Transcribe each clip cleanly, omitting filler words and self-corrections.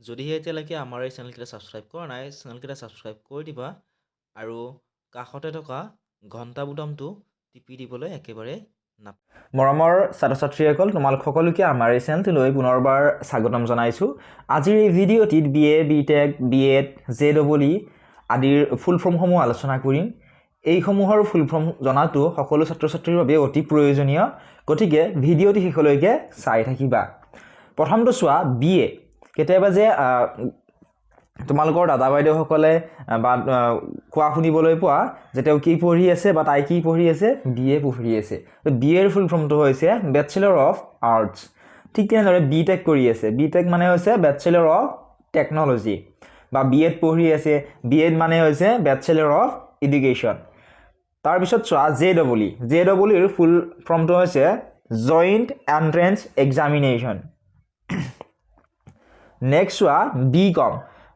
যদিহে এতিয়ালৈকে আমাৰ এই চেনেলকেইটা ছাবস্ক্ৰাইব কৰা নাই চেনেলকেইটা ছাবস্ক্ৰাইব কৰি দিবা আৰু কাষতে থকা ঘণ্টা বুটামটো টিপি দিবলৈ একেবাৰে মৰমৰ ছাত্ৰ ছাত্ৰীসকল তোমালোক সকলোকে আমাৰ এই চেনেলটোলৈ পুনৰবাৰ স্বাগতম জনাইছোঁ আজিৰ এই ভিডিঅ'টিত BA B.TECH B.ED JEE আদিৰ ফুল ফৰ্মসমূহ আলোচনা কৰিম এইসমূহৰ ফুল ফৰ্ম জনাটো সকলো ছাত্ৰ ছাত্ৰীৰ বাবে অতি প্ৰয়োজনীয় গতিকে ভিডিঅ'টি শেষলৈকে চাই থাকিবা প্ৰথমটো চোৱা BA কেতিয়াবা যে তোমালোকৰ দাদা বাইদেউ সকলে বা কোৱা শুনিবলৈ পোৱা যে তেওঁ কি পঢ়ি আছে বা তাই কি পঢ়ি আছে BA পঢ়ি আছে তো BA এর ফুল ফৰ্মটো হৈছে ব্যাচেলৰ অফ আৰ্টছ ঠিক তেনেদৰে B.TECH কৰি আছে B.TECH মানে হৈছে ব্যাচেলৰ অফ টেকনলজি বা B.ED পঢ়ি আছে B.ED মানে হৈছে ব্যাচেলৰ অফ এডুকেশ্যন তাৰ পিছত চোৱা JEE এৰ ফুল ফৰ্মটো হৈছে জয়েন্ট এন্ট্ৰেন্স এক্সামিনেশ্যন নেক্সট চোৱা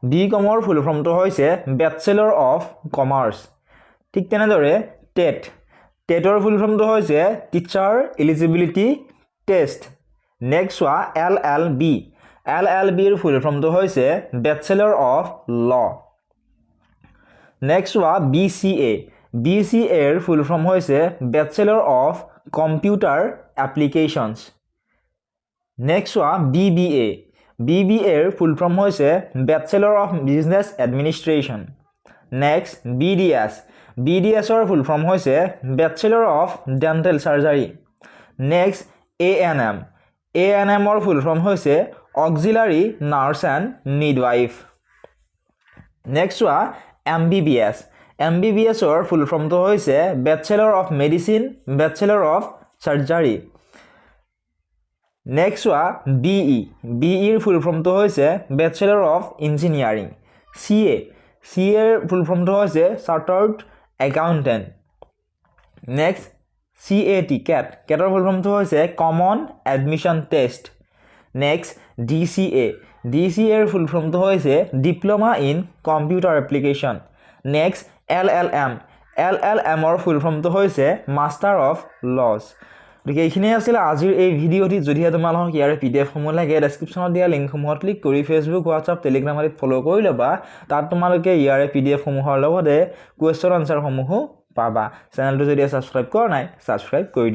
B.Com or full form to hoise Bachelor of Commerce. ঠিক তেনেদৰে TET or full form to hoise Teacher Eligibility Test. Next one LLB or full form to hoise Bachelor of Law. Next one BCA or full form hoise Bachelor of Computer Applications. Next one BBA full form hoise Bachelor of Business Administration. Next BDS or full form hoise Bachelor of Dental Surgery. Next ANM or full form hoise Auxiliary Nurse and Midwife. Next one MBBS or full form to hoise Bachelor of Medicine, Bachelor of Surgery. Next one BE full form to hoise Bachelor of Engineering. CA full form to hoise Chartered Accountant. Next CAT full form to hoise Common Admission Test. Next DCA full form to hoise Diploma in Computer Application. Next LLM or full form to hoise Master of Laws. গতিকে এইখিনি আছিল আজিৰ এই ভিডিঅ'টি যদিহে তোমালোকক ইয়াৰ PDF সমূহ লাগে ডেসক্ৰিপচনত দিয়া লিংকসমূহত ক্লিক কৰি Facebook WhatsApp Telegram আদিত ফলো কৰি ল'বা তাত তোমালোকে ইয়াৰ PDF সমূহৰ লগতে কুৱেশ্যন আনসাৰ সমূহ পাবা চেনেলটো যদি সাবস্ক্ৰাইব কৰা নাই সাবস্ক্ৰাইব কৰি দিবা